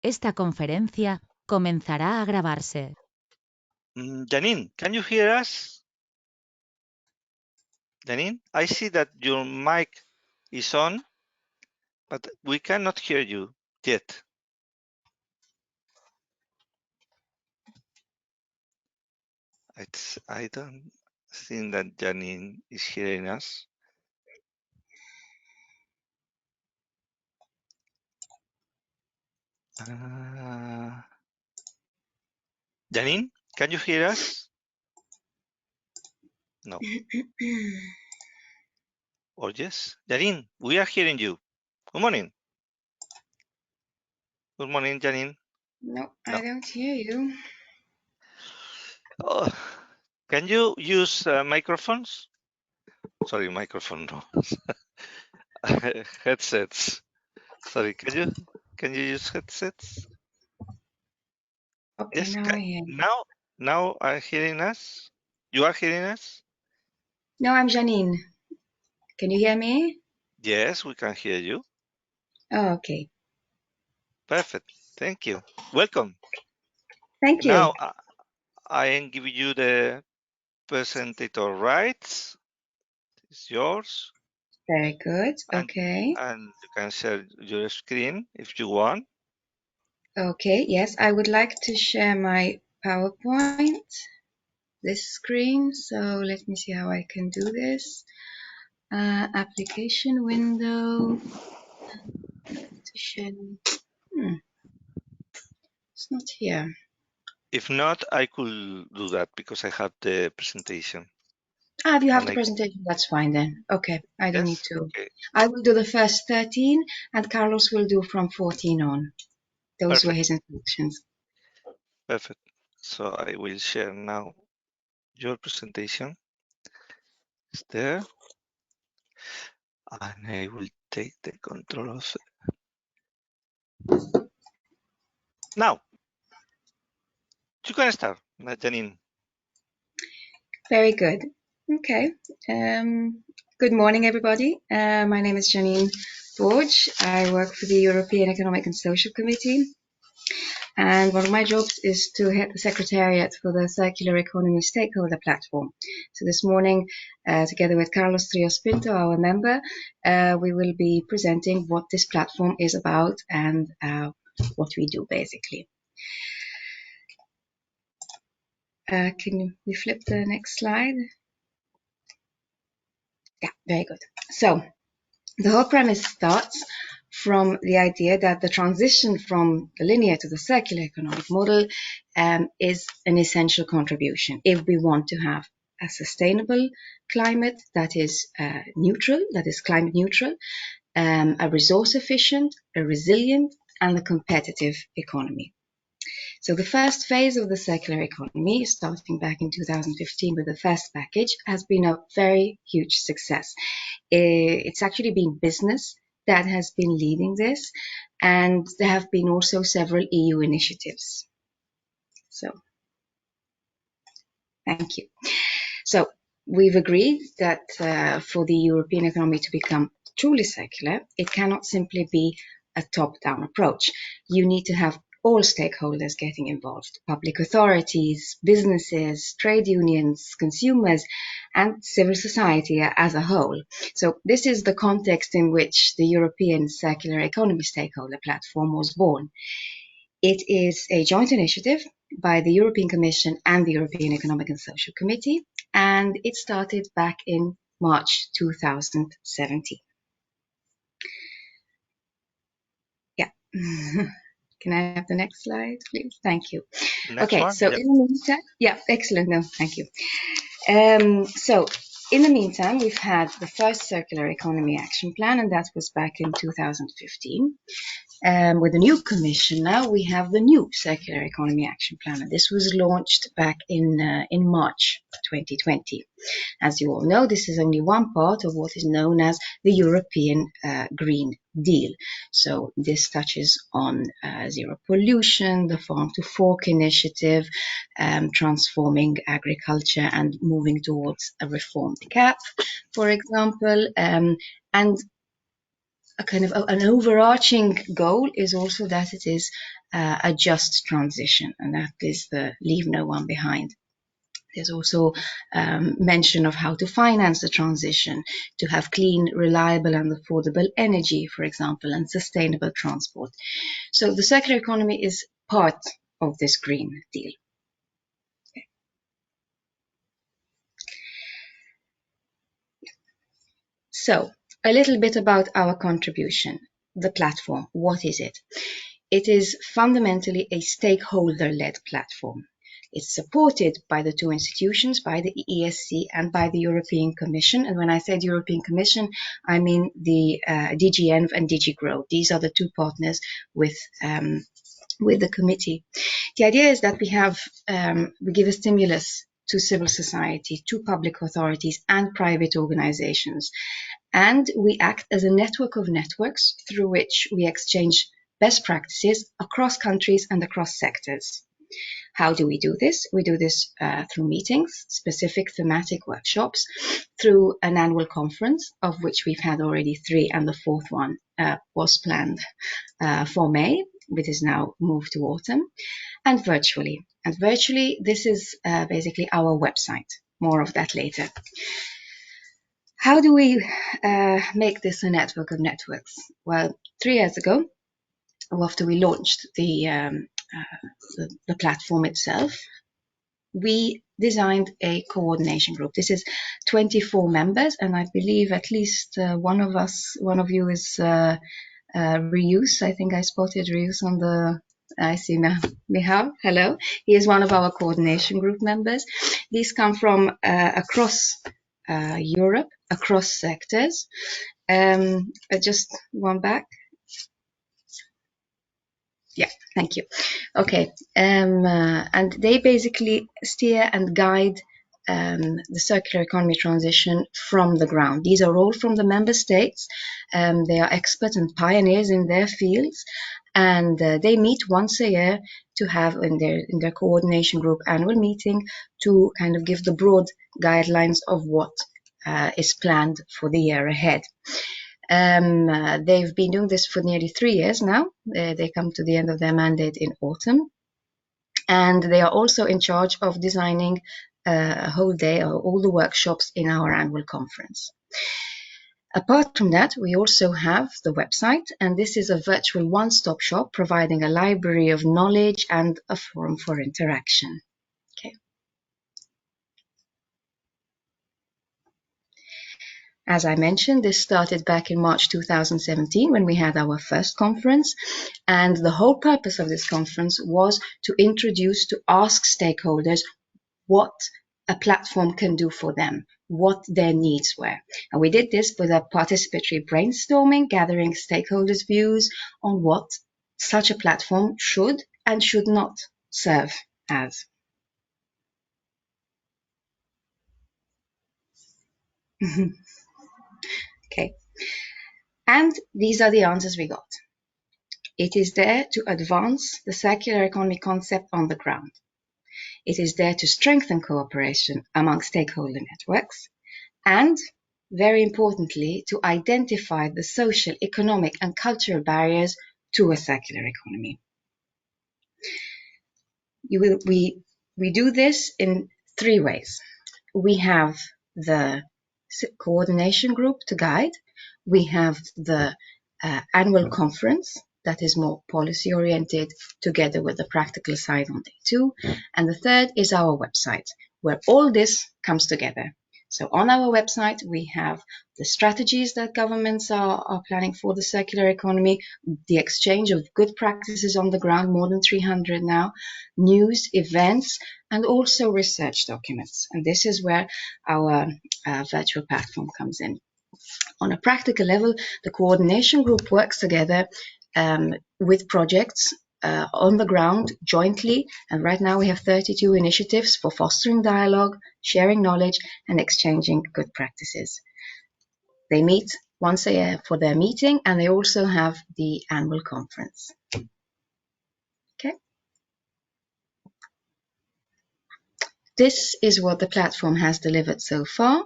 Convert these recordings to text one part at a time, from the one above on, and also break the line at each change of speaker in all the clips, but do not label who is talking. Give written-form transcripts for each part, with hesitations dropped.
Esta conferencia comenzará a grabarse.
Janine, can you hear us? Janine, I see that your mic is on, but we cannot hear you yet. I don't think that Janine is hearing us. Janine, can you hear us? No. Or yes? Janine, we are hearing you. Good morning. Good morning, Janine.
No, I don't hear you.
Oh, can you use microphones? Sorry, microphone, no. Headsets. Sorry, can you use headsets?
Okay,
Yes,
now I hear you.
now are hearing us? You are hearing us?
No, I'm Janine. Can you hear me?
Yes, we can hear you.
Oh, okay.
Perfect. Thank you. Welcome.
Thank you.
Now I am giving you the presentator rights. It's yours.
Very good. Okay.
And you can share your screen if you want.
Okay, yes, I would like to share my PowerPoint, this screen. So let me see how I can do this. Application window. To share. It's not here.
If not, I could do that because I have the presentation.
Ah, if you have the presentation, that's fine then. Okay, I don't need to.
Okay.
I will do the first 13 and Carlos will do from 14 on. Those were his instructions.
Perfect. So I will share now your presentation. It's there. And I will take the control of it. Now, you can start, Janine.
Very good. Okay. Good morning, everybody. My name is Janine Borge. I work for the European Economic and Social Committee. And one of my jobs is to head the Secretariat for the Circular Economy Stakeholder Platform. So this morning, together with Carlos Trios Pinto, our member, we will be presenting what this platform is about and what we do, basically. Can we flip the next slide? Yeah, very good. So the whole premise starts from the idea that the transition from the linear to the circular economic model is an essential contribution if we want to have a sustainable climate that is neutral, that is climate neutral, a resource efficient, a resilient, and a competitive economy. So the first phase of the circular economy, starting back in 2015 with the first package, has been a very huge success. It's actually been business that has been leading this, and there have been also several EU initiatives. So, thank you. So, we've agreed that for the European economy to become truly circular, it cannot simply be a top-down approach. You need to have all stakeholders getting involved, public authorities, businesses, trade unions, consumers, and civil society as a whole. So this is the context in which the European Circular Economy Stakeholder Platform was born. It is a joint initiative by the European Commission and the European Economic and Social Committee, and it started back in March 2017. Yeah. Can I have the next slide, please? Thank you.
Next
okay,
one?
so
Yep.
in the meantime, yeah, excellent. No, thank you. So in the meantime, we've had the first Circular Economy Action Plan, and that was back in 2015. With the new Commission now, we have the new Circular Economy Action Plan, and this was launched back in March 2020. As you all know, this is only one part of what is known as the European Green Deal. So this touches on zero pollution, the farm to fork initiative, transforming agriculture and moving towards a reformed CAP, for example, and an overarching goal is also that it is a just transition, and that is the leave no one behind. There's also mention of how to finance the transition, to have clean, reliable and affordable energy, for example, and sustainable transport. So the circular economy is part of this Green Deal. So a little bit about our contribution. The platform, what is it? It is fundamentally a stakeholder-led platform. It's supported by the two institutions, by the ESC and by the European Commission. And when I said European Commission, I mean the DG ENV and DG GROW. These are the two partners with the committee. The idea is that we give a stimulus to civil society, to public authorities and private organizations. And we act as a network of networks through which we exchange best practices across countries and across sectors. How do we do this? We do this through meetings, specific thematic workshops, through an annual conference, of which we've had already 3, and the 4th one was planned for May, but is now moved to autumn, and virtually. And virtually, this is basically our website. More of that later. How do we make this a network of networks? Well, 3 years ago, after we launched the platform itself, we designed a coordination group. This is 24 members, and I believe at least one of you is Reuse. I think I spotted Reuse on the. I see Mihal. Hello. He is one of our coordination group members. These come from across Europe, across sectors. Just one back. Yeah, thank you. Okay, and they basically steer and guide the circular economy transition from the ground. These are all from the member states. They are experts and pioneers in their fields, and they meet once a year to have in their coordination group annual meeting to kind of give the broad guidelines of what is planned for the year ahead. They've been doing this for nearly 3 years now. They come to the end of their mandate in autumn. And they are also in charge of designing a whole day or all the workshops in our annual conference. Apart from that, we also have the website, and this is a virtual one-stop shop providing a library of knowledge and a forum for interaction. Okay. As I mentioned, this started back in March 2017 when we had our first conference, and the whole purpose of this conference was to introduce, to ask stakeholders what a platform can do for them, what their needs were. And we did this with a participatory brainstorming, gathering stakeholders' views on what such a platform should and should not serve as. Okay. And these are the answers we got. It is there to advance the circular economy concept on the ground. It is there to strengthen cooperation among stakeholder networks and, very importantly, to identify the social, economic and cultural barriers to a circular economy. We do this in 3 ways. We have the coordination group to guide. We have the annual conference that is more policy oriented together with the practical side on day 2. And the third is our website where all this comes together. So on our website, we have the strategies that governments are planning for the circular economy, the exchange of good practices on the ground, more than 300 now, news, events, and also research documents. And this is where our virtual platform comes in. On a practical level, the coordination group works together with projects on the ground jointly, and right now we have 32 initiatives for fostering dialogue, sharing knowledge and exchanging good practices. They meet once a year for their meeting, and they also have the annual conference. Okay. This is what the platform has delivered so far.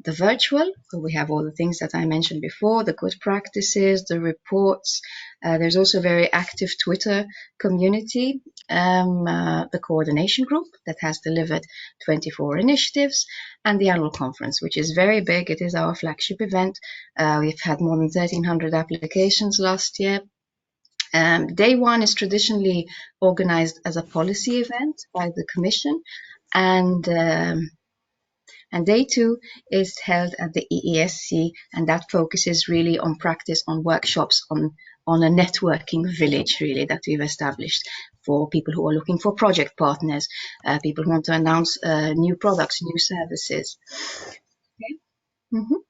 the virtual, where we have all the things that I mentioned before, the good practices, the reports. There's also a very active Twitter community, the coordination group that has delivered 24 initiatives, and the annual conference, which is very big. It is our flagship event. We've had more than 1,300 applications last year. Day one is traditionally organized as a policy event by the Commission, and day two is held at the EESC, and that focuses really on practice, on workshops, on a networking village really that we've established for people who are looking for project partners, people who want to announce new products, new services. Okay. Mm-hmm.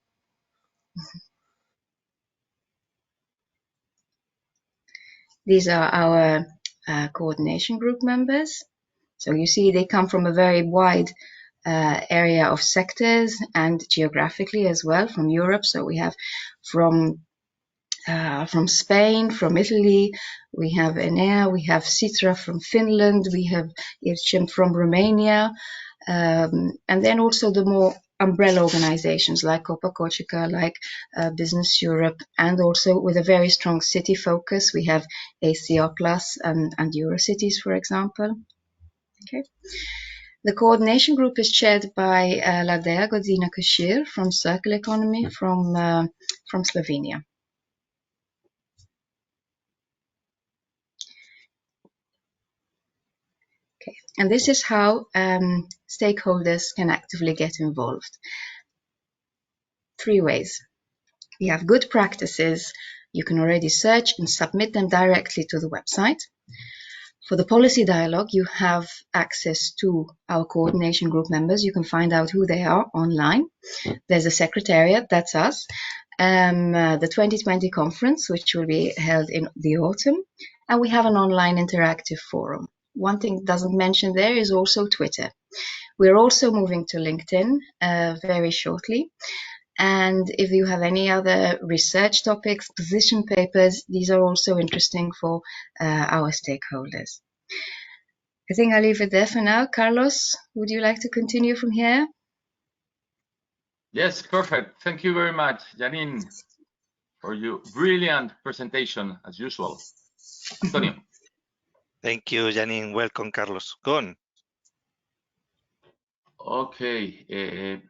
These are our coordination group members. So you see they come from a very wide area of sectors and geographically as well, from Europe. So we have from Spain, from Italy, we have Enea, we have Citra from Finland, we have IRCEM from Romania, and then also the more umbrella organizations like Copa Cogeca, like Business Europe, and also with a very strong city focus, we have ACR Plus and Eurocities, for example. Okay. The coordination group is chaired by Ladea Godzina Kashir from Circle Economy from Slovenia. Okay. And this is how stakeholders can actively get involved. 3 ways. We have good practices. You can already search and submit them directly to the website. For the policy dialogue, you have access to our coordination group members. You can find out who they are online. There's a secretariat, that's us. The 2020 conference, which will be held in the autumn. And we have an online interactive forum. One thing doesn't mention there is also Twitter. We're also moving to LinkedIn very shortly. And if you have any other research topics, position papers, these are also interesting for our stakeholders. I think I'll leave it there for now. Carlos, would you like to continue from here?
Yes, perfect. Thank you very much, Janine, for your brilliant presentation, as usual. Antonio.
Thank you, Janine. Welcome, Carlos. Go on.
Okay.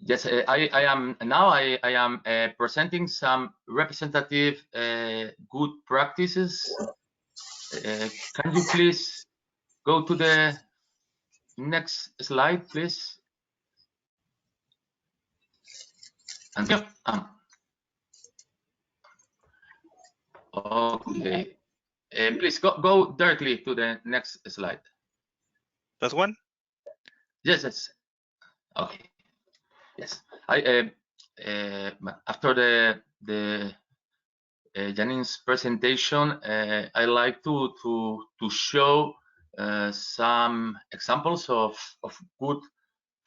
Yes, I am presenting some representative good practices. Can you please go to the next slide, please? Antonio. Okay. Please go directly to the next slide.
That one?
Yes. Okay. Yes. After the Janine's presentation, I like to show some examples of good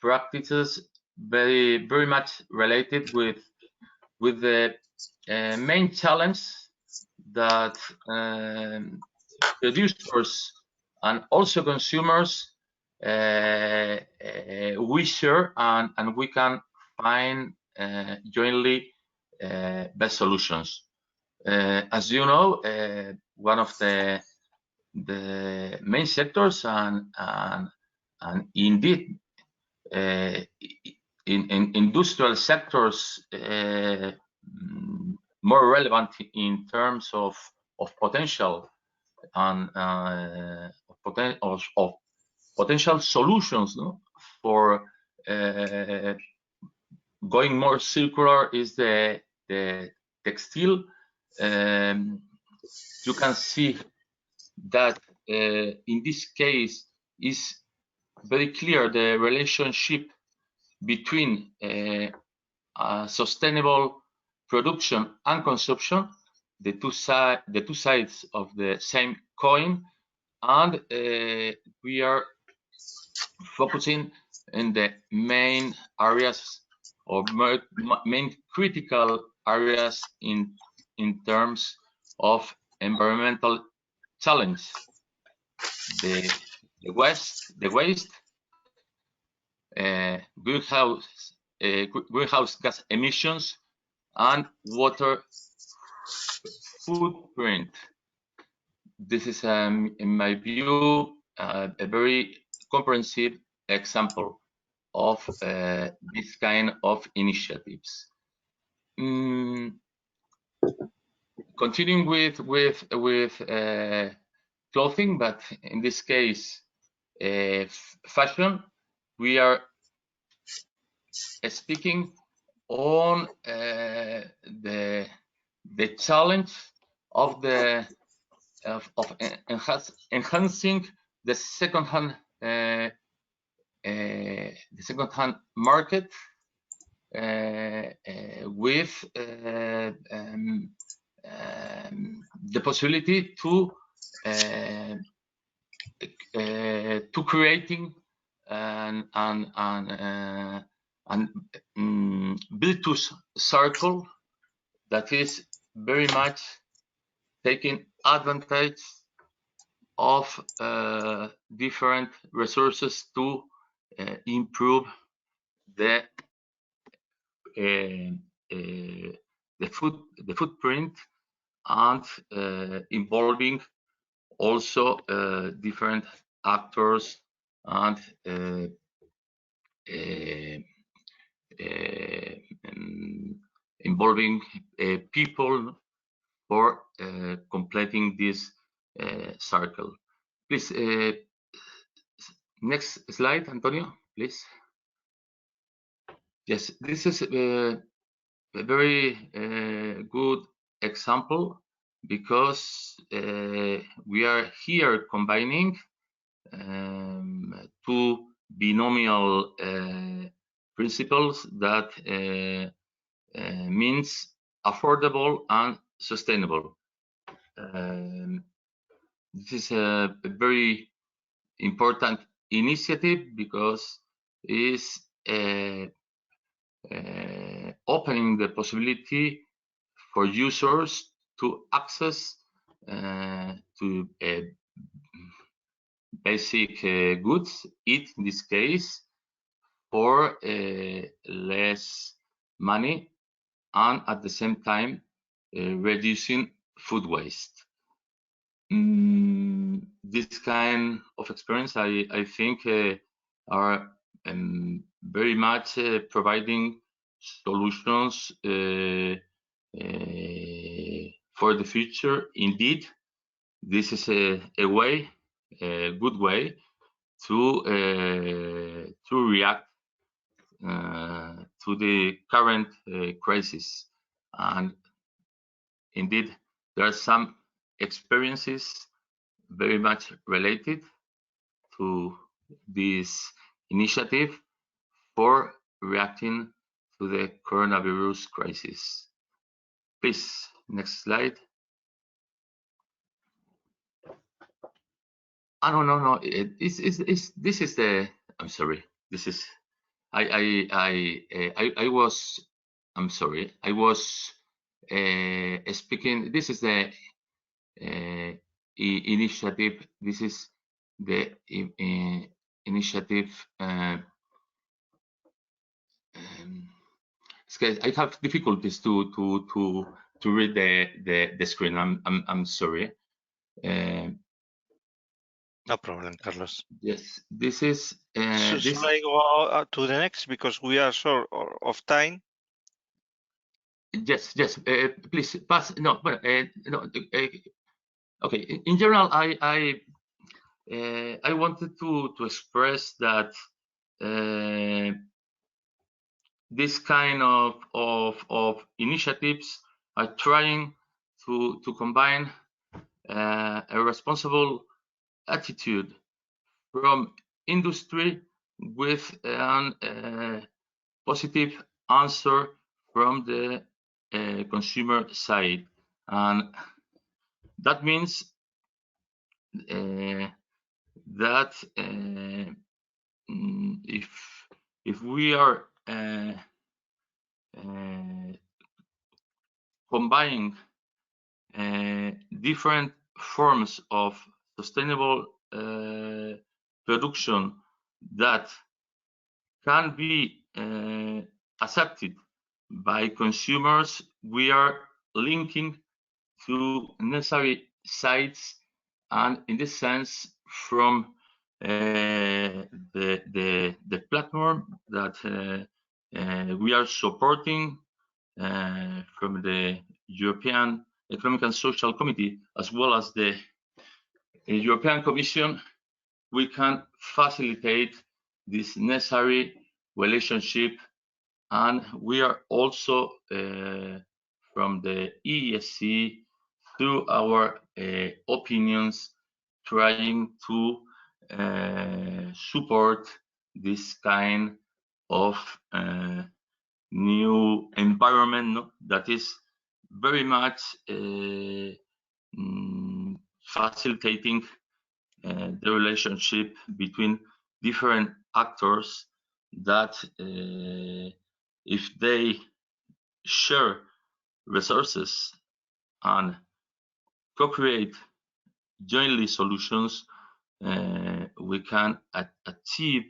practices, very much related with the main challenge that producers and also consumers we share and we can find jointly best solutions. As you know, one of the main sectors and indeed in industrial sectors more relevant in terms of potential and of potential solutions, no? For going more circular is the textile. You can see that in this case is very clear the relationship between sustainable production and consumption, the two sides of the same coin, and we are focusing in the main areas or main critical areas in terms of environmental challenge. The waste, greenhouse greenhouse gas emissions and water footprint. This is, in my view, a very comprehensive example of this kind of initiatives. Continuing with clothing, but in this case, fashion, we are speaking on the challenge of enhancing the second-hand market with the possibility to creating an virtuous circle that is very much taking advantage of different resources to improve the footprint and involving also different actors and involving people for completing this circle. Please, next slide, Antonio, please. Yes, this is a very good example because we are here combining two binomial principles that means affordable and sustainable. This is a very important initiative because it's opening the possibility for users to access to basic goods, in this case, for less money and at the same time reducing food waste. This kind of experience, I think, are very much providing solutions for the future. Indeed, this is a good way to react to the current crisis. And indeed, there are some experiences very much related to this initiative for reacting to the coronavirus crisis. Please, next slide. No. This is the. I'm sorry. This is. I was. I'm sorry. I was speaking. This is the initiative. This is the initiative. I have difficulties to read the screen. I'm sorry.
No problem, Carlos.
Yes, this is.
Should I go to the next because we are short of time?
Yes. Please pass. No, but no. Okay. In general, I wanted to express that this kind of initiatives are trying to combine a responsible attitude from industry with a positive answer from the consumer side, and that means that if we are combining different forms of sustainable production that can be accepted by consumers, we are linking to necessary sites, and in this sense, from the platform that we are supporting from the European Economic and Social Committee, as well as the European Commission, we can facilitate this necessary relationship. And we are also from the ESC, through our opinions, trying to support this kind of new environment that is very much facilitating the relationship between different actors that if they share resources and co-create jointly solutions, we can achieve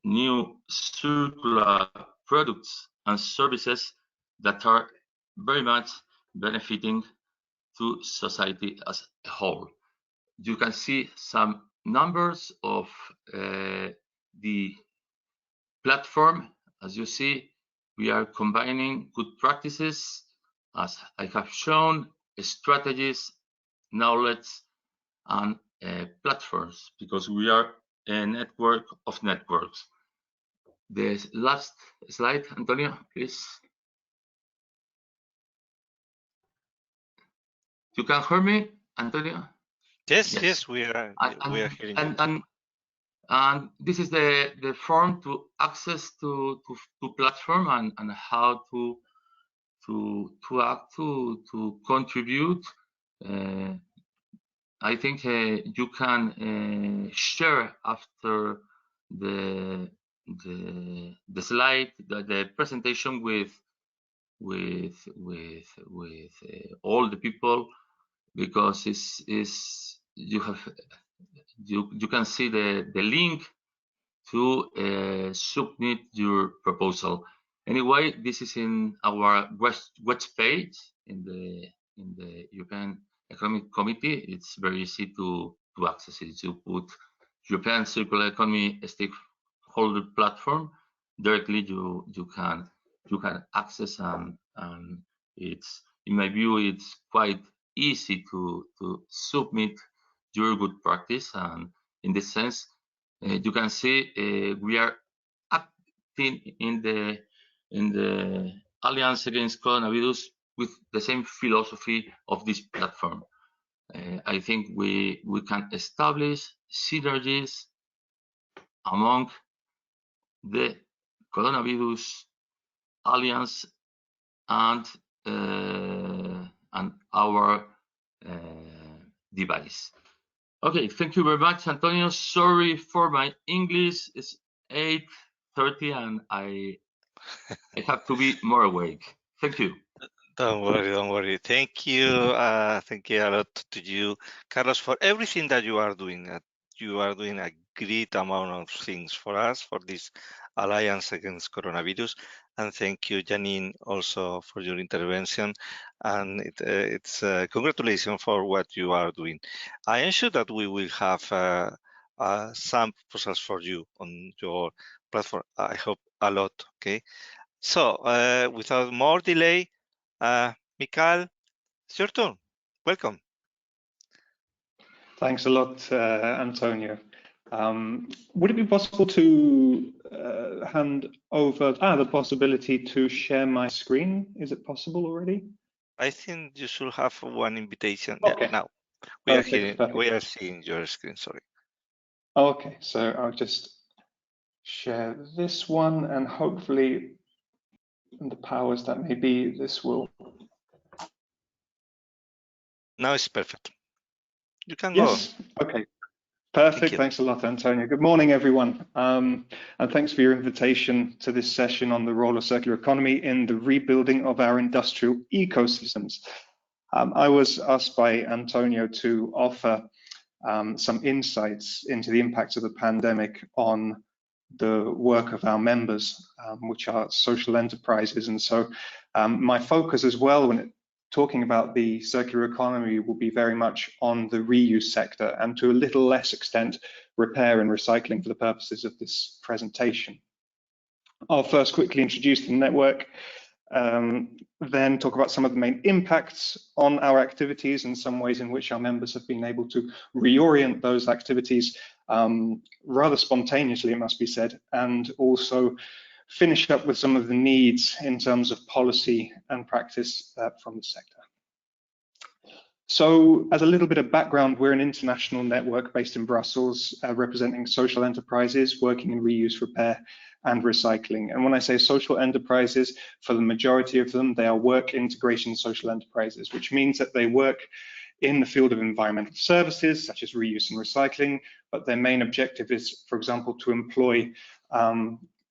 new circular products and services that are very much benefiting to society as a whole. You can see some numbers of the platform. As you see, we are combining good practices, as I have shown, strategies, knowledge, and platforms, because we are a network of networks. The last slide, Antonio, please. You can hear me, Antonio?
Yes, we are hearing you.
And this is the form to access to platform and how to act to contribute. I think you can share after the slide, the presentation with all the people, because you can see the link to submit your proposal. Anyway, this is in our web page in the European Economic Committee. It's very easy to access it. You put European Circular Economy Stakeholder Platform, directly you can access, and it's, in my view, it's quite easy to submit your good practice. And in this sense, you can see we are acting in the Alliance Against Coronavirus with the same philosophy of this platform. I think we can establish synergies among the Coronavirus Alliance and our device. Okay, thank you very much, Antonio. Sorry for my English. It's 8:30 and I have to be more awake. Thank you.
Don't worry. Thank you. Thank you a lot to you, Carlos, for everything that you are doing. You are doing a great amount of things for us, for this Alliance Against Coronavirus. And thank you, Janine, also for your intervention. And it's congratulations for what you are doing. I am sure that we will have some proposals for you on your platform. I hope a lot. Okay. So without more delay, Mikhail, it's your turn. Welcome.
Thanks a lot, Antonio. Would it be possible to hand over the possibility to share my screen? Is it possible already?
I think you should have one invitation.
Okay.
Yeah, now we are seeing your screen. Sorry.
Okay, so I'll just share this one, and hopefully, the powers that may be, this will.
Now it's perfect. You can
yes.
go.
Okay. Perfect. Thanks a lot, Antonio. Good morning, everyone. And thanks for your invitation to this session on the role of circular economy in the rebuilding of our industrial ecosystems. I was asked by Antonio to offer some insights into the impacts of the pandemic on the work of our members, which are social enterprises. And so my focus as well when talking about the circular economy will be very much on the reuse sector, and to a little less extent repair and recycling for the purposes of this presentation. I'll first quickly introduce the network, then talk about some of the main impacts on our activities and some ways in which our members have been able to reorient those activities rather spontaneously, it must be said, and also finish up with some of the needs in terms of policy and practice from the sector. So as a little bit of background, we're an international network based in Brussels, representing social enterprises working in reuse, repair and recycling. And when I say social enterprises, for the majority of them, they are work integration social enterprises, which means that they work in the field of environmental services, such as reuse and recycling, but their main objective is, for example, to employ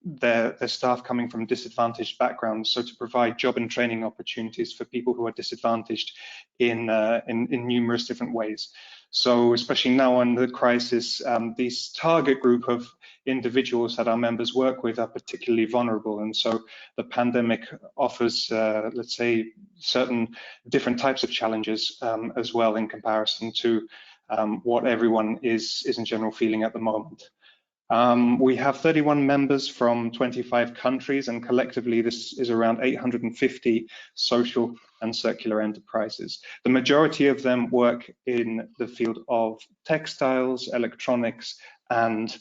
their staff coming from disadvantaged backgrounds, so to provide job and training opportunities for people who are disadvantaged in numerous different ways. So especially now in the crisis, this target group of individuals that our members work with are particularly vulnerable, and so the pandemic offers, let's say, certain different types of challenges as well in comparison to what everyone is in general feeling at the moment. We have 31 members from 25 countries, and collectively this is around 850 social and circular enterprises. The majority of them work in the field of textiles, electronics, and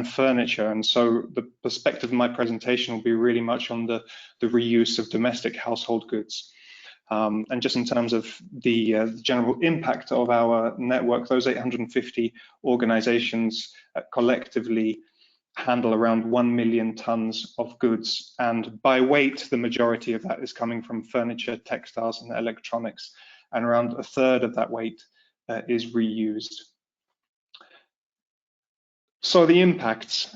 furniture. And so the perspective of my presentation will be really much on the reuse of domestic household goods. And just in terms of the general impact of our network, those 850 organizations collectively handle around 1 million tons of goods. And by weight, the majority of that is coming from furniture, textiles, and electronics. And around a third of that weight is reused. So the impacts.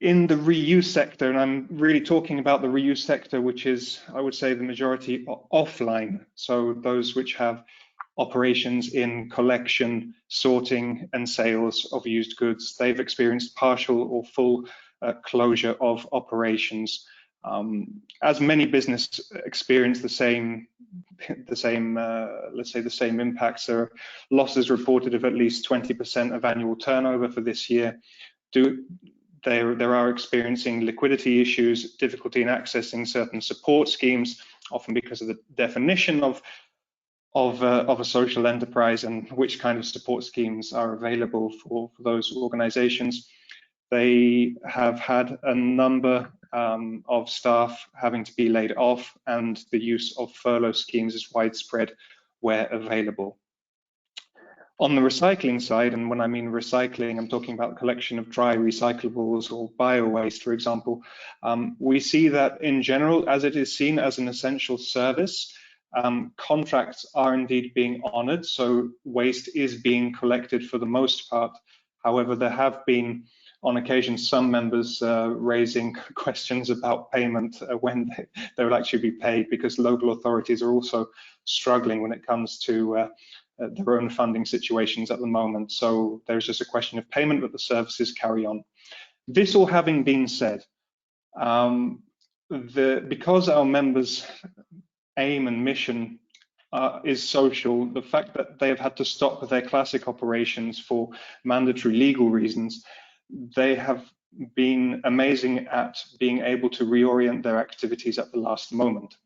In the reuse sector, and I'm really talking about the reuse sector, which is, I would say, the majority offline. So those which have operations in collection, sorting, and sales of used goods, they've experienced partial or full closure of operations. As many businesses experience the same, let's say, the same impacts. There are losses reported of at least 20% of annual turnover for this year. They are experiencing liquidity issues, difficulty in accessing certain support schemes, often because of the definition of a social enterprise and which kind of support schemes are available for those organizations. They have had a number of staff having to be laid off, and the use of furlough schemes is widespread where available. On the recycling side, and when I mean recycling, I'm talking about collection of dry recyclables or bio-waste, for example, we see that in general, as it is seen as an essential service, contracts are indeed being honoured, so waste is being collected for the most part. However, there have been on occasion some members raising questions about payment when they will actually be paid, because local authorities are also struggling when it comes to their own funding situations at the moment. So there's just a question of payment, but the services carry on. This all having been said, because our members' aim and mission is social, the fact that they have had to stop their classic operations for mandatory legal reasons, they have been amazing at being able to reorient their activities at the last moment.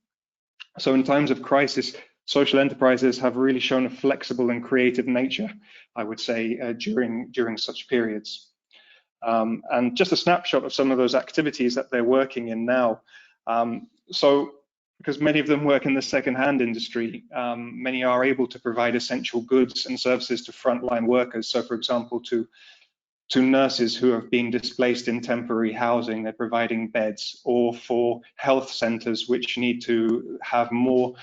So in times of crisis, social enterprises have really shown a flexible and creative nature, I would say, during such periods. And just a snapshot of some of those activities that they're working in now. So because many of them work in the second-hand industry, many are able to provide essential goods and services to frontline workers. So for example, to nurses who have been displaced in temporary housing, they're providing beds, or for health centres which need to have more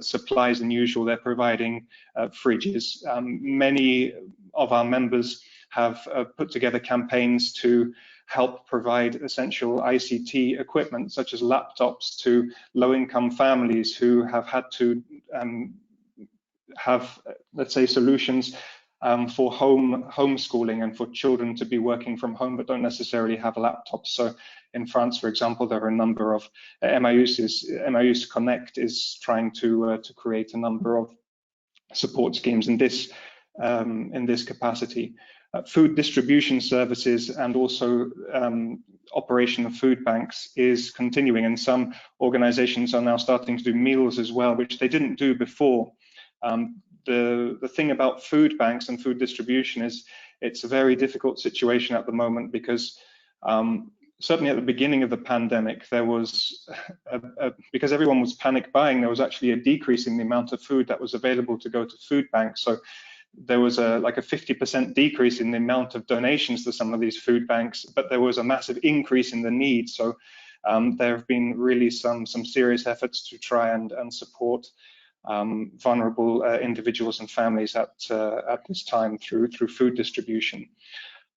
supplies than usual, they're providing fridges. Many of our members have put together campaigns to help provide essential ICT equipment, such as laptops, to low-income families who have had to have, let's say, solutions for homeschooling and for children to be working from home but don't necessarily have a laptop. So in France, for example, there are a number of Emmaüs Connect is trying to create a number of support schemes in this capacity. Food distribution services and also operation of food banks is continuing, and some organizations are now starting to do meals as well, which they didn't do before. The thing about food banks and food distribution is it's a very difficult situation at the moment, because certainly at the beginning of the pandemic, there was, because everyone was panic buying, there was actually a decrease in the amount of food that was available to go to food banks. So there was like a 50% decrease in the amount of donations to some of these food banks, but there was a massive increase in the need. So there have been really some serious efforts to try and support vulnerable individuals and families at this time through food distribution.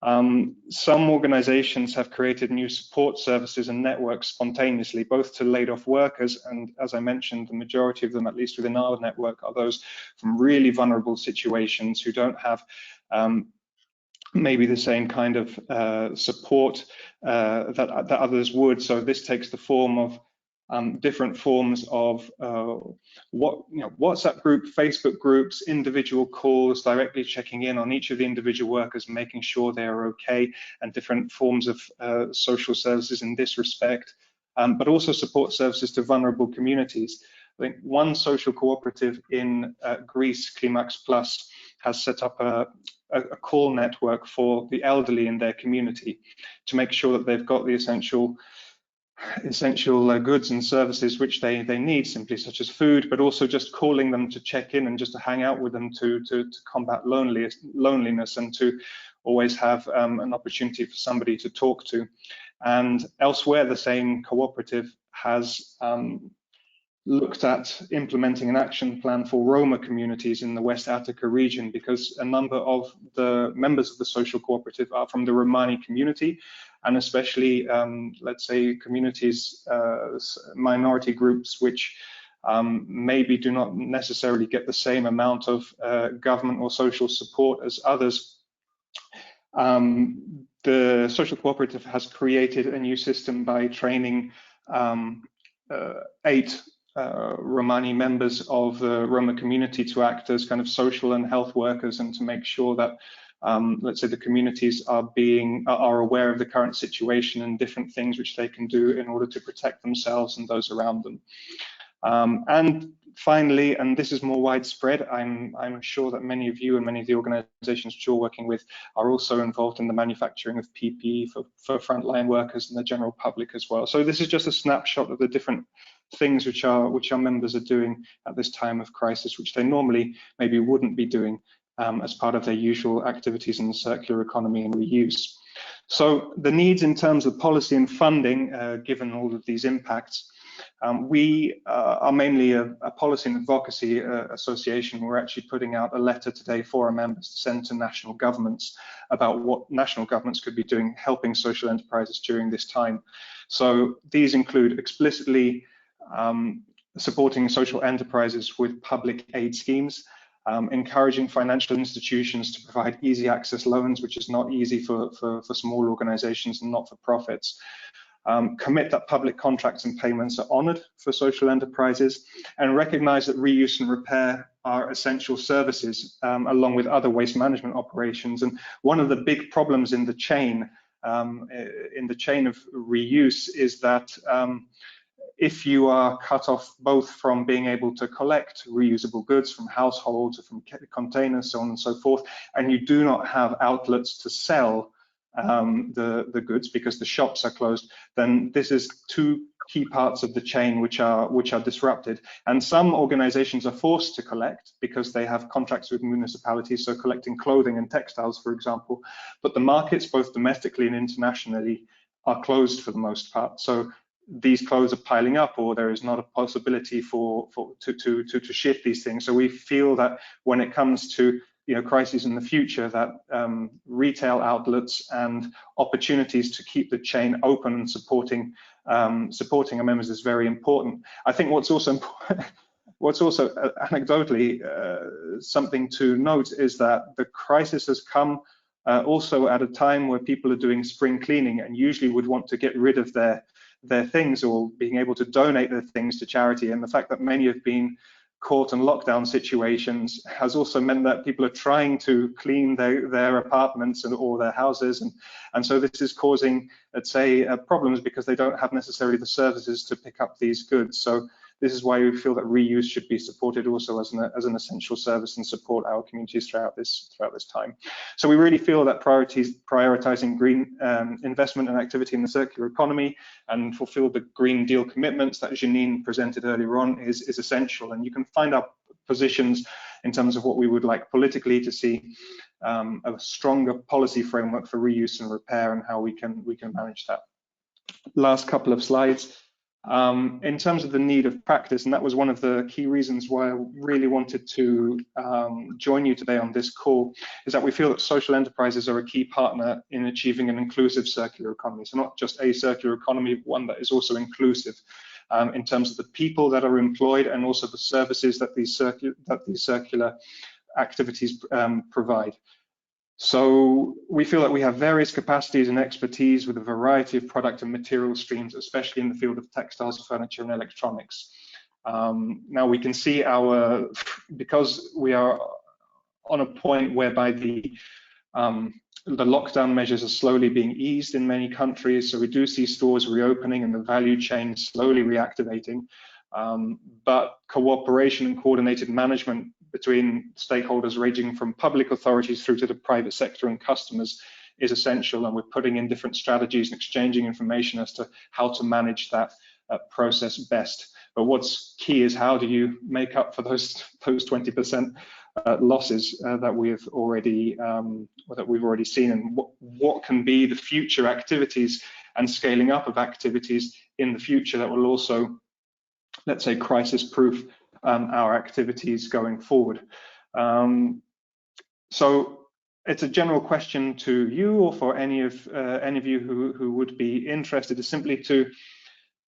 Some organizations have created new support services and networks spontaneously, both to laid off workers, and as I mentioned, the majority of them, at least within our network, are those from really vulnerable situations who don't have maybe the same kind of support that others would. So this takes the form of different forms of WhatsApp group, Facebook groups, individual calls, directly checking in on each of the individual workers, making sure they are okay, and different forms of social services in this respect, but also support services to vulnerable communities. I think one social cooperative in Greece, Klimax Plus, has set up a call network for the elderly in their community to make sure that they've got the essential goods and services which they need, simply such as food, but also just calling them to check in and just to hang out with them to combat loneliness and to always have an opportunity for somebody to talk to. And elsewhere, the same cooperative has looked at implementing an action plan for Roma communities in the West Attica region, because a number of the members of the social cooperative are from the Romani community, and especially, let's say, communities, minority groups, which maybe do not necessarily get the same amount of government or social support as others. The social cooperative has created a new system by training 8 Romani members of the Roma community to act as kind of social and health workers, and to make sure that let's say the communities are aware of the current situation and different things which they can do in order to protect themselves and those around them. And finally, and this is more widespread, I'm sure that many of you and many of the organizations that you're working with are also involved in the manufacturing of PPE for frontline workers and the general public as well. So this is just a snapshot of the different things which our members are doing at this time of crisis, which they normally maybe wouldn't be doing as part of their usual activities in the circular economy and reuse. So the needs in terms of policy and funding, given all of these impacts, we are mainly a policy and advocacy association. We're actually putting out a letter today for our members to send to national governments about what national governments could be doing, helping social enterprises during this time. So these include explicitly supporting social enterprises with public aid schemes, encouraging financial institutions to provide easy access loans, which is not easy for small organizations and not-for-profits. Commit that public contracts and payments are honoured for social enterprises, and recognise that reuse and repair are essential services along with other waste management operations. And one of the big problems in the chain of reuse is that if you are cut off both from being able to collect reusable goods from households or from containers, so on and so forth, and you do not have outlets to sell the goods because the shops are closed, then this is 2 key parts of the chain which are disrupted. And some organizations are forced to collect because they have contracts with municipalities, so collecting clothing and textiles, for example, but the markets, both domestically and internationally, are closed for the most part. So these clothes are piling up, or there is not a possibility to shift these things. So we feel that when it comes to crises in the future, that retail outlets and opportunities to keep the chain open and supporting our members is very important. I think what's also important, what's also anecdotally something to note is that the crisis has come also at a time where people are doing spring cleaning and usually would want to get rid of their things or being able to donate their things to charity. And the fact that many have been caught in lockdown situations has also meant that people are trying to clean their apartments or their houses, and so this is causing, let's say, problems because they don't have necessarily the services to pick up these goods. So this is why we feel that reuse should be supported also as an essential service and support our communities throughout this time. So we really feel that prioritizing green investment and activity in the circular economy and fulfill the Green Deal commitments that Janine presented earlier on is essential. And you can find our positions in terms of what we would like politically to see a stronger policy framework for reuse and repair and how we can manage that. Last couple of slides. In terms of the need of practice, and that was one of the key reasons why I really wanted to join you today on this call, is that we feel that social enterprises are a key partner in achieving an inclusive circular economy. So not just a circular economy, but one that is also inclusive in terms of the people that are employed and also the services that these circular activities provide. So we feel that we have various capacities and expertise with a variety of product and material streams, especially in the field of textiles, furniture, and electronics. Now we can see because we are on a point whereby the lockdown measures are slowly being eased in many countries, so we do see stores reopening and the value chain slowly reactivating. But cooperation and coordinated management between stakeholders ranging from public authorities through to the private sector and customers is essential, and we're putting in different strategies and exchanging information as to how to manage that process best. But what's key is how do you make up for those 20% losses that we've already seen, and what can be the future activities and scaling up of activities in the future that will also, let's say, crisis-proof our activities going forward. So it's a general question to you or for any of you who would be interested, is simply to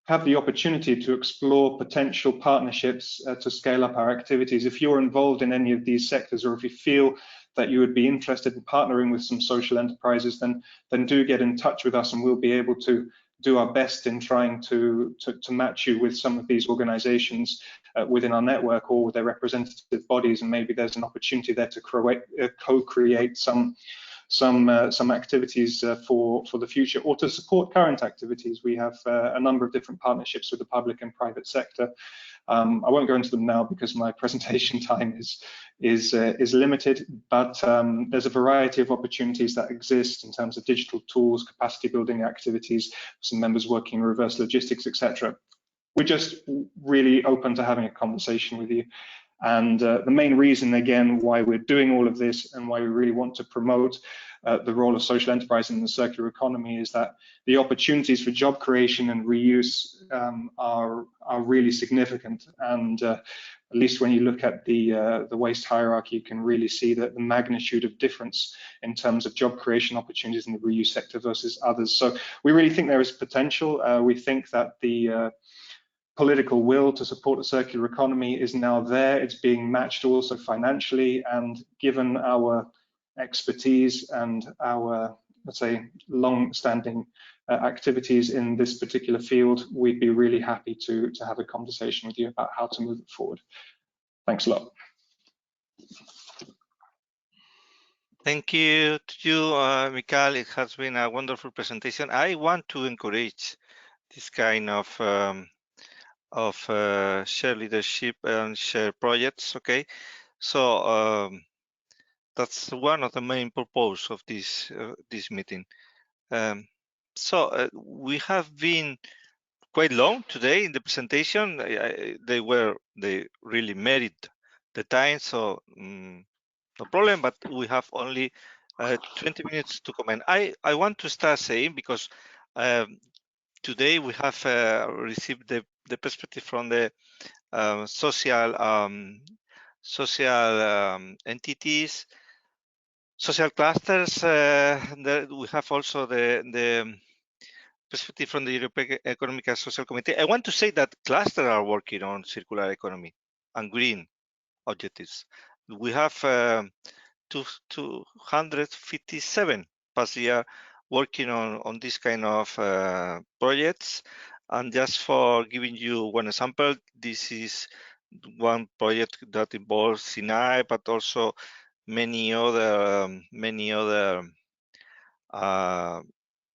have the opportunity to explore potential partnerships to scale up our activities. If you're involved in any of these sectors, or if you feel that you would be interested in partnering with some social enterprises, then do get in touch with us and we'll be able to do our best in trying to match you with some of these organizations within our network or with their representative bodies, and maybe there's an opportunity there to co-create some activities for the future, or to support current activities. We have a number of different partnerships with the public and private sector. I won't go into them now because my presentation time is limited, but there's a variety of opportunities that exist in terms of digital tools, capacity building activities, some members working in reverse logistics, etc. We're just really open to having a conversation with you. And the main reason, again, why we're doing all of this and why we really want to promote the role of social enterprise in the circular economy is that the opportunities for job creation and reuse are really significant. And at least when you look at the waste hierarchy, you can really see that the magnitude of difference in terms of job creation opportunities in the reuse sector versus others. So we really think there is potential. We think that the political will to support the circular economy is now there. It's being matched also financially, and given our expertise and our, let's say, long-standing activities in this particular field, we'd be really happy to have a conversation with you about how to move it forward. Thanks a lot.
Thank you to you, Mikael. It has been a wonderful presentation. I want to encourage this kind of shared leadership and shared projects. Okay, so that's one of the main purpose of this meeting. So we have been quite long today in the presentation. They really merit the time, so no problem. But we have only 20 minutes to comment. I want to start saying, because today we have received the perspective from the social entities, social clusters. We have also the perspective from the European Economic and Social Committee. I want to say that clusters are working on circular economy. and green objectives. We have 257 past year working on this kind of projects. And just for giving you one example, this is one project that involves Sinai, but also many other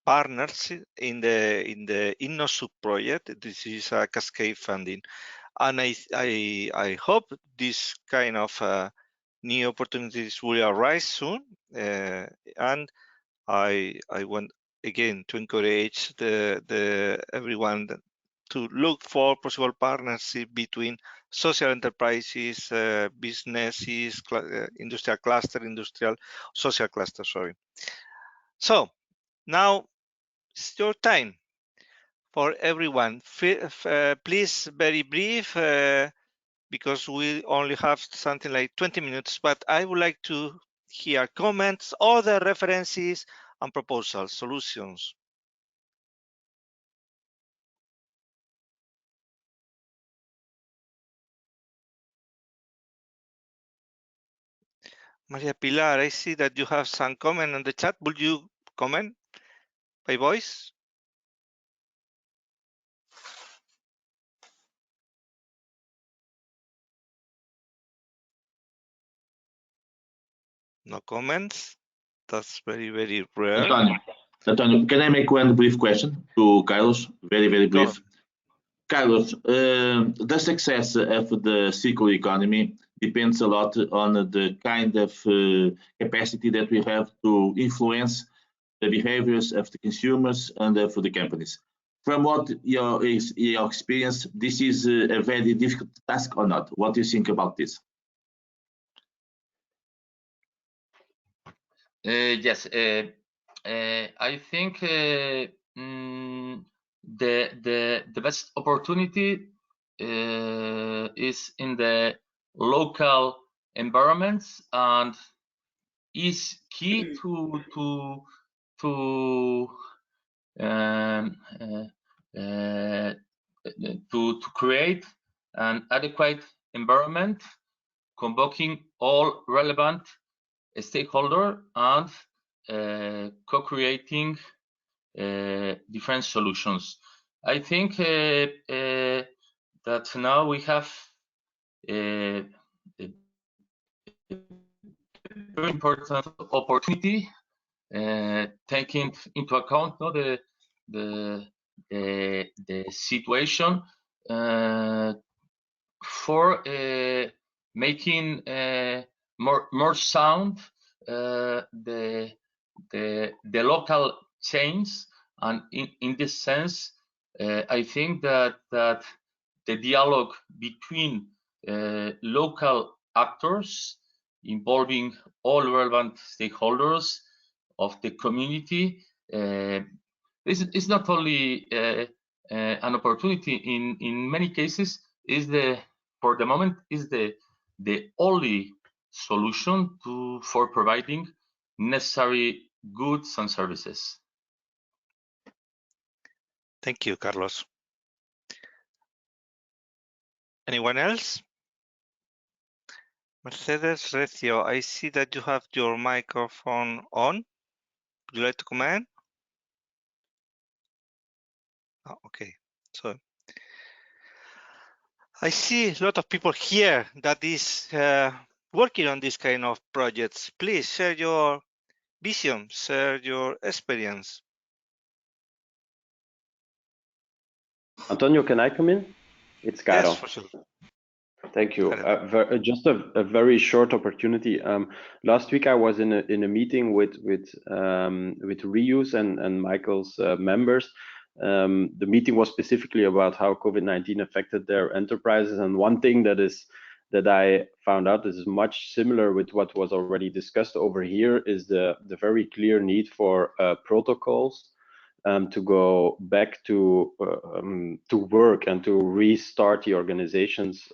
partners in the InnoSub project. This is a cascade funding, and I hope this kind of new opportunities will arise soon. And I want again to encourage the everyone to look for possible partnership between social enterprises, businesses, industrial social cluster. Sorry. So now it's your time for everyone. Please, very brief, because we only have something like 20 minutes, but I would like to hear comments, other references, and proposals, solutions. Maria Pilar, I see that you have some comment on the chat. Would you comment by voice? No comments. That's very, very rare.
Antonio, can I make one brief question to Carlos? Very, very brief. Carlos, the success of the circular economy depends a lot on the kind of capacity that we have to influence the behaviors of the consumers and for the companies. From what your experience, this is a very difficult task or not? What do you think about this?
Yes, I think the best opportunity is in the local environments, and is key to create an adequate environment, convoking all relevant stakeholders and co-creating different solutions. I think that now we have a very important opportunity, taking into account the situation, for making more sound the local chains. And in this sense, I think that the dialogue between local actors, involving all relevant stakeholders of the community, is not only an opportunity. In many cases, for the moment is the only solution for providing necessary goods and services.
Thank you, Carlos. Anyone else? Mercedes Recio, I see that you have your microphone on. Would you like to comment? Oh, okay. So I see a lot of people here that is working on this kind of projects. Please share your vision, share your experience.
Antonio, can I come in? It's Caro.
Yes, for sure.
Thank you. Just a very short opportunity. Last week I was in a meeting with Reuse and Michael's members. The meeting was specifically about how COVID-19 affected their enterprises, and one thing that I found out is much similar with what was already discussed over here is the very clear need for protocols to go back to work and to restart the organization's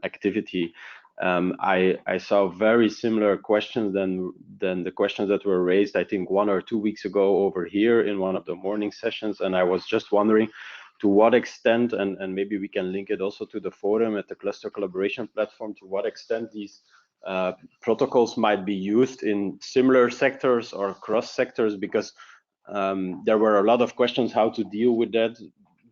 activity. I saw very similar questions than the questions that were raised, I think 1 or 2 weeks ago over here in one of the morning sessions. And I was just wondering, to what extent, and maybe we can link it also to the forum at the cluster collaboration platform, to what extent these protocols might be used in similar sectors or cross sectors, because there were a lot of questions how to deal with that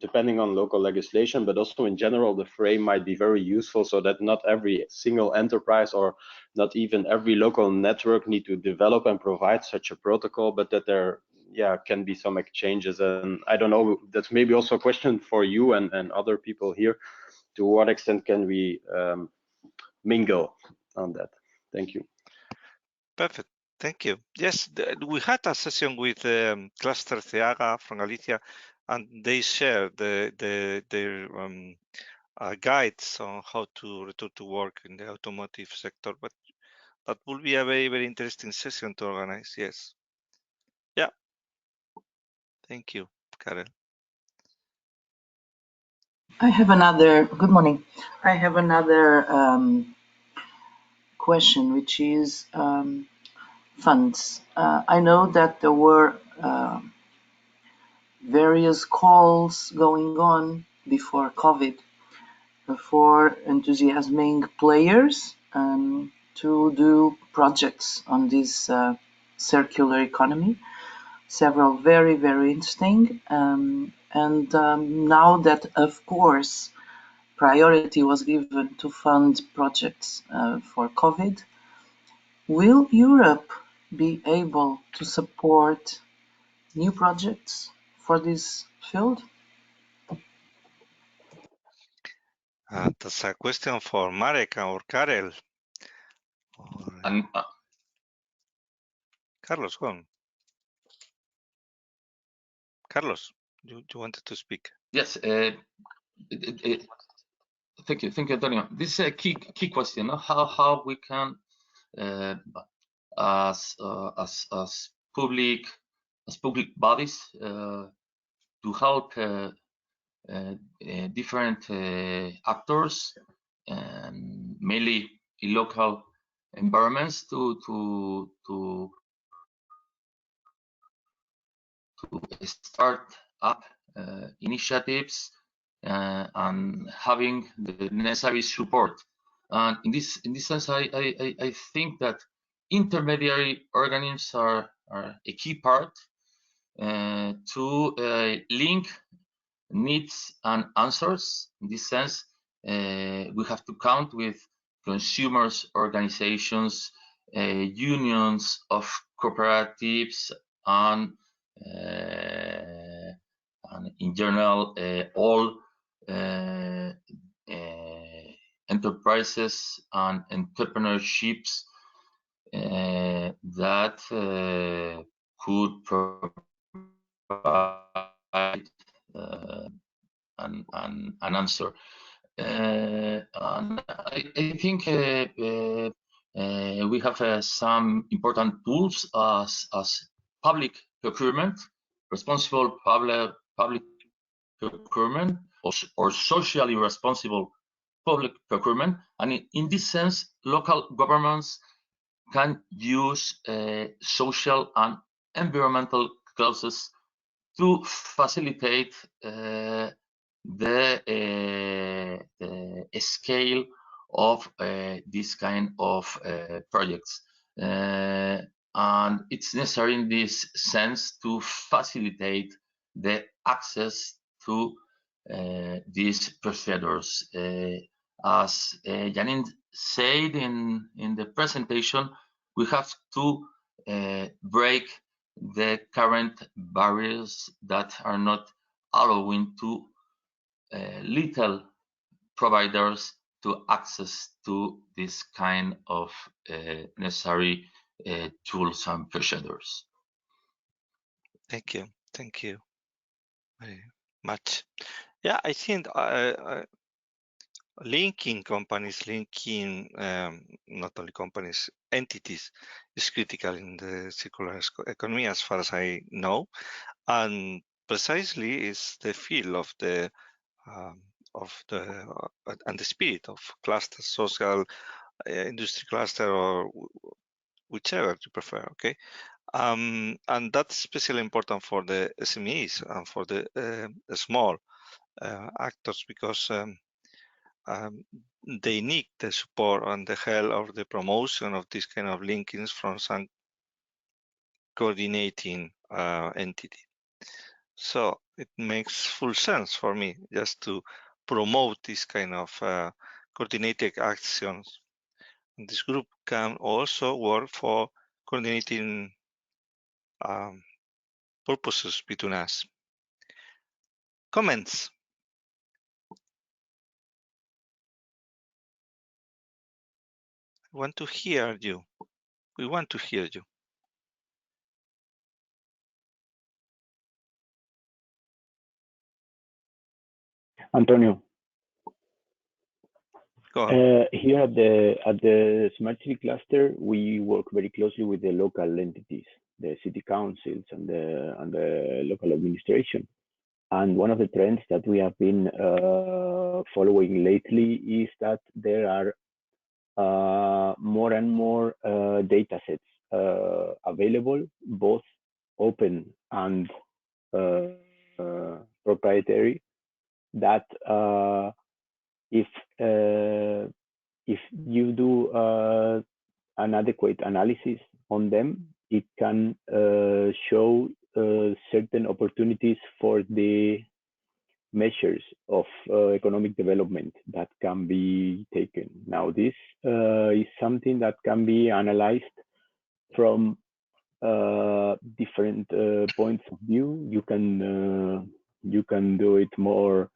depending on local legislation, but also in general, the frame might be very useful so that not every single enterprise or not even every local network need to develop and provide such a protocol, but that there can be some exchanges. And I don't know, that's maybe also a question for you and other people here. To what extent can we mingle on that? Thank you.
Perfect. Thank you. Yes, we had a session with Cluster Ceaga from Galicia, and they shared their guides on how to return to work in the automotive sector. But that will be a very, very interesting session to organize. Yes. Yeah. Thank you, Karel.
I have another, good morning. I have another question, which is funds. I know that there were various calls going on before COVID for enthusiasming players to do projects on this circular economy. Several very, very interesting. And now that, of course, priority was given to fund projects for COVID, will Europe be able to support new projects for this field?
That's a question for Marek or Karel. Carlos, go on. Carlos, you wanted to speak?
Yes. Thank you, Antonio. This is a key question. How we can, as public bodies, to help different actors, mainly in local environments, to start up initiatives and having the necessary support. And in this sense, I think that intermediary organisms are a key part to link needs and answers. In this sense, we have to count with consumers, organizations, unions of cooperatives, and in general, all enterprises and entrepreneurships that could provide an answer. And I think we have some important tools as public procurement, responsible public procurement, or socially responsible public procurement. And in this sense, local governments can use social and environmental clauses to facilitate the scale of this kind of projects. And it's necessary in this sense to facilitate the access to these procedures. As Janine said in the presentation, we have to break the current barriers that are not allowing to little providers to access to this kind of necessary tools and procedures.
Thank you very much. Yeah, I think linking companies, not only companies, entities is critical in the circular economy, as far as I know, and precisely is the feel of the and the spirit of cluster, social, industry cluster, or whichever you prefer. Okay, and that's especially important for the SMEs and for the small actors, because they need the support and the help of the promotion of this kind of linkings from some coordinating entity. So it makes full sense for me just to promote this kind of coordinated actions. And this group can also work for coordinating purposes between us. Comments? I want to hear you. We want to hear you.
Antonio,
Go on.
here at the Smart City cluster, we work very closely with the local entities, the city councils and the local administration. And one of the trends that we have been following lately is that there are more and more data sets available, both open and proprietary, that if you do an adequate analysis on them, it can show certain opportunities for the measures of economic development that can be taken. Now, this is something that can be analyzed from different points of view. You can do it more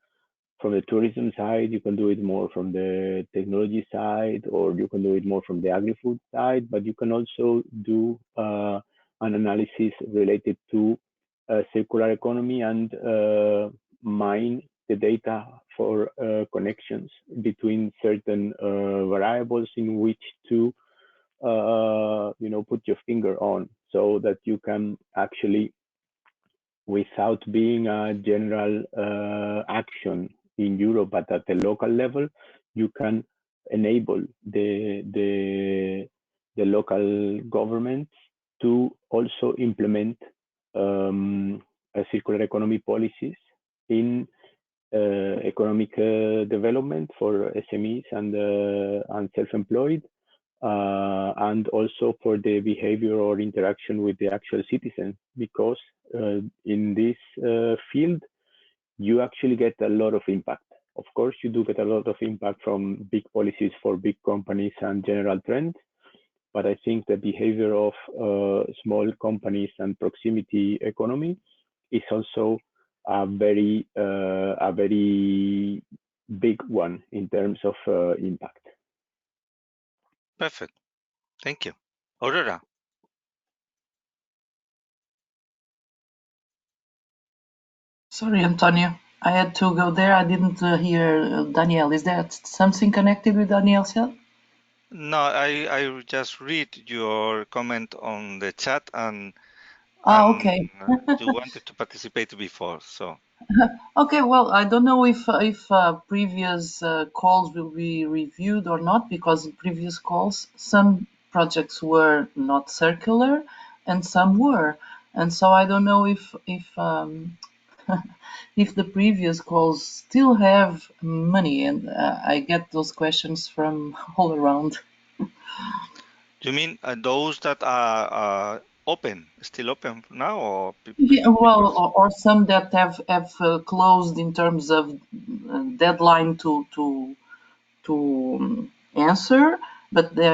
from the tourism side, you can do it more from the technology side, or you can do it more from the agri-food side, but you can also do an analysis related to circular economy and mine the data for connections between certain variables in which to put your finger on, so that you can actually, without being a general action in Europe, but at the local level, you can enable the local governments to also implement circular economy policies in economic development for SMEs and self-employed, and also for the behavior or interaction with the actual citizens, because in this field, you actually get a lot of impact. Of course, you do get a lot of impact from big policies for big companies and general trends, but I think the behavior of small companies and proximity economy is also a very big one in terms of impact.
Perfect. Thank you. Aurora.
Sorry, Antonio. I had to go there. I didn't hear Daniel. Is that something connected with Daniel said?
No, I just read your comment on the chat, and
okay.
You wanted to participate before, so.
Okay, well, I don't know if previous calls will be reviewed or not, because in previous calls, some projects were not circular and some were. And so I don't know if if the previous calls still have money, and I get those questions from all around.
You mean those that are open, still open now, or
Yeah, well, or some that have closed in terms of deadline to answer, but they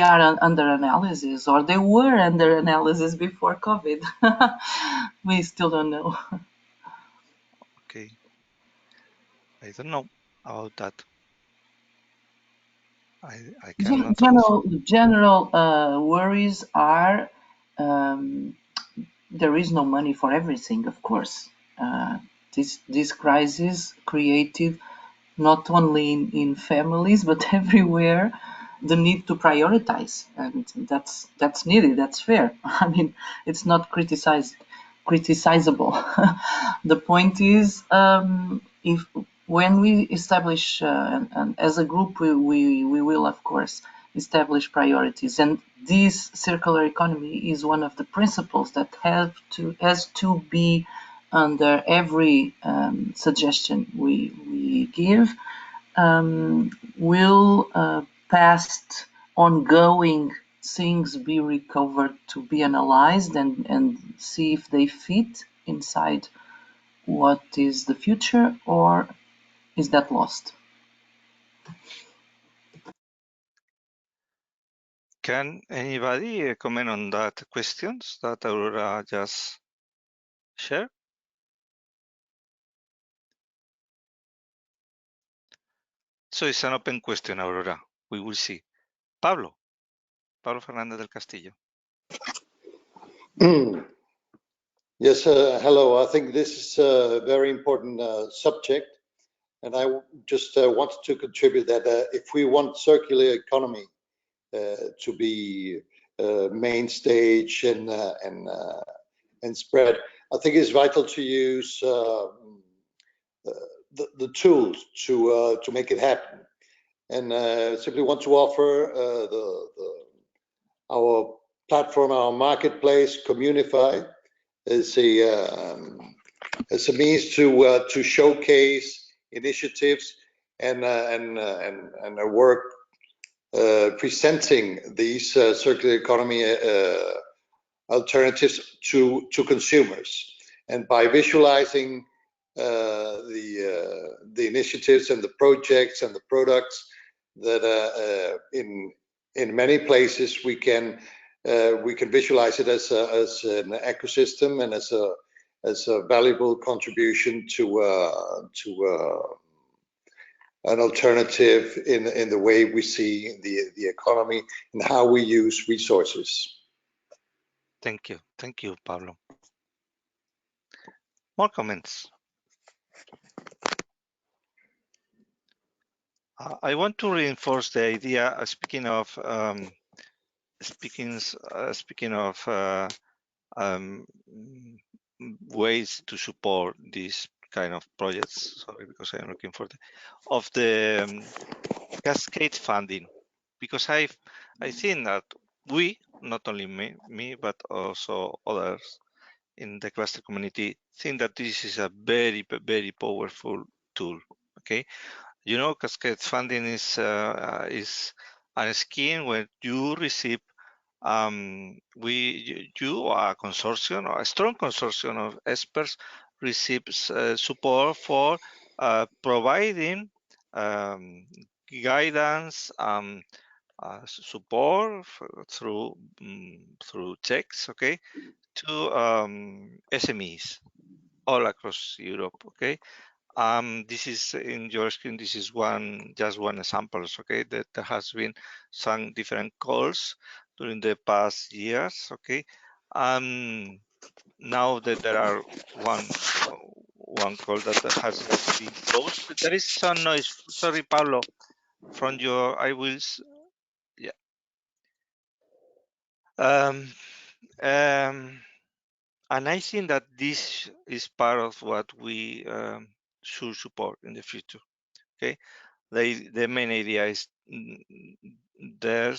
are under analysis, or they were under analysis before COVID. We still don't know.
Okay, I don't know about that. I cannot
General worries are there is no money for everything, of course. This crisis created not only in families but everywhere the need to prioritize, and that's needed. That's fair. I mean, it's not criticizable. The point is, if when we establish and as a group we will of course establish priorities, and this circular economy is one of the principles that has to be under every suggestion we give will past ongoing things be recovered to be analyzed and see if they fit inside what is the future, or is that lost?
Can anybody comment on that questions that Aurora just shared? So it's an open question, Aurora. We will see. Pablo Fernández del Castillo.
Yes, hello. I think this is a very important subject, and I just wanted to contribute that if we want circular economy to be main stage and spread, I think it's vital to use the tools to make it happen. And simply want to offer our platform, our marketplace, Communify, as a means to showcase initiatives and a work presenting these circular economy alternatives to consumers. And by visualizing the initiatives and the projects and the products that in many places we can visualize it as an ecosystem and as a valuable contribution to an alternative in the way we see the economy and how we use resources.
Thank you, Pablo. More comments. I want to reinforce the idea. Speaking of ways to support these kind of projects. Sorry, because I'm looking for the cascade funding, because I think that we, not only me, but also others in the cluster community, think that this is a very, very powerful tool. Okay, you know, cascade funding is a scheme where you receive you a consortium, or a strong consortium of experts, receives support for providing guidance, support through checks, okay, to SMEs all across Europe, okay. This is in your screen. This is just one example, okay. That there has been some different calls during the past years, okay. Now that there are one call that has been closed. There is some noise. Sorry, Pablo, from your. I will. Yeah. And I think that this is part of what we should support in the future. Okay, the main idea is there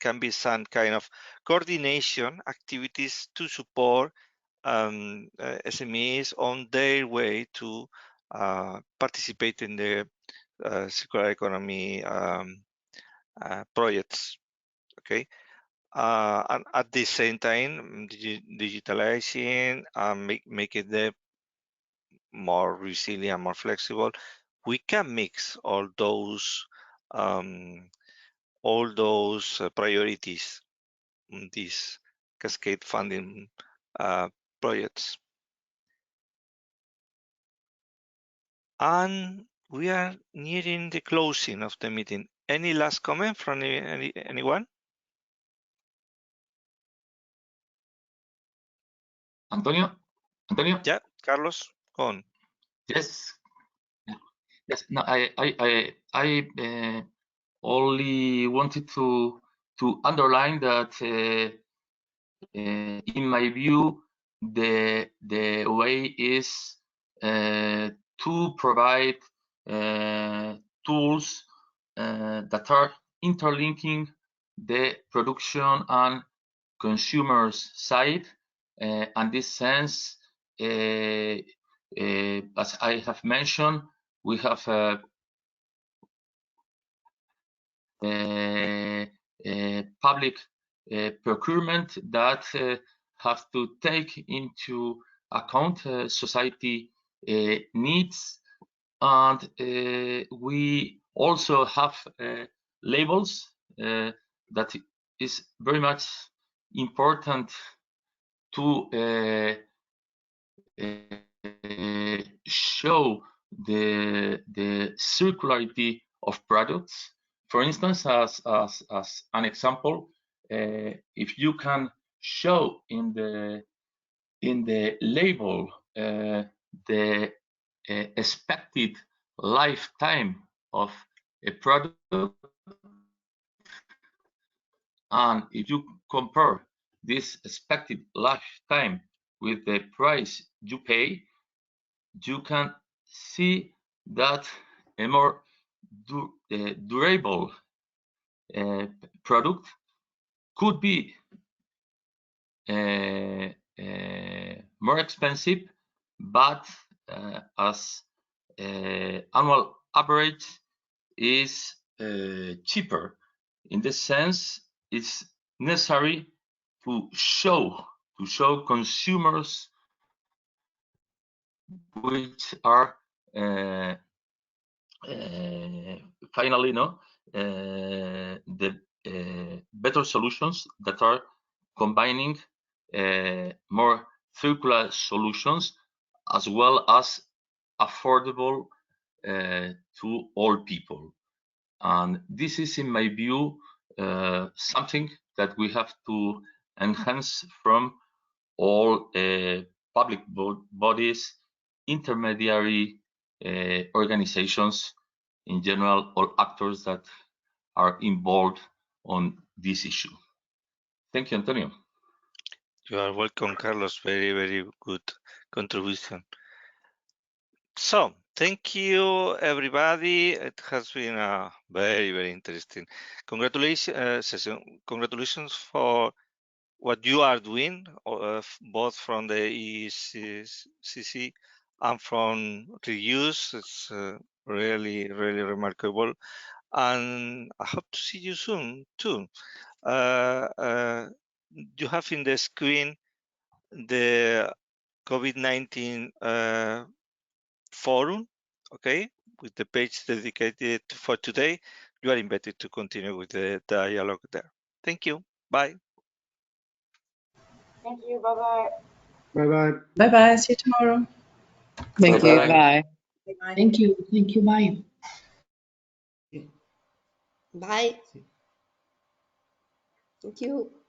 can be some kind of coordination activities to support SMEs on their way to participate in the circular economy projects. Okay. And at the same time, digitalizing, make it more resilient, more flexible. We can mix all those priorities in these cascade funding projects. And we are nearing the closing of the meeting. Any last comment from anyone?
Antonio?
Yeah, Carlos, go on.
Yes. No, I only wanted to underline that in my view, the way is to provide tools that are interlinking the production and consumers side. And this sense, as I have mentioned, we have public procurement that have to take into account society needs, and we also have labels that is very much important to show the circularity of products. For instance, as an example, if you can show in the label the expected lifetime of a product, and if you compare this expected lifetime with the price you pay, you can see that a more durable product could be more expensive, but as annual average is cheaper. In this sense, it's necessary to show consumers which are finally the better solutions that are combining more circular solutions as well as affordable to all people. And this is, in my view, something that we have to enhance from all public bodies, intermediary organizations, in general, all actors that are involved on this issue. Thank you, Antonio.
You are welcome, Carlos. Very, very good contribution. So, thank you, everybody. It has been a very, very interesting session. Congratulations for what you are doing, both from the ECCP and from reuse. It's really, really remarkable. And I hope to see you soon, too. You have in the screen the COVID-19 Forum, okay, with the page dedicated for today. You are invited to continue with the dialogue there. Thank you. Bye.
Thank you. Bye-bye.
Bye-bye.
Bye-bye. See you tomorrow.
Thank you. Bye.
Thank you. Thank you. Bye.
Bye. Thank you.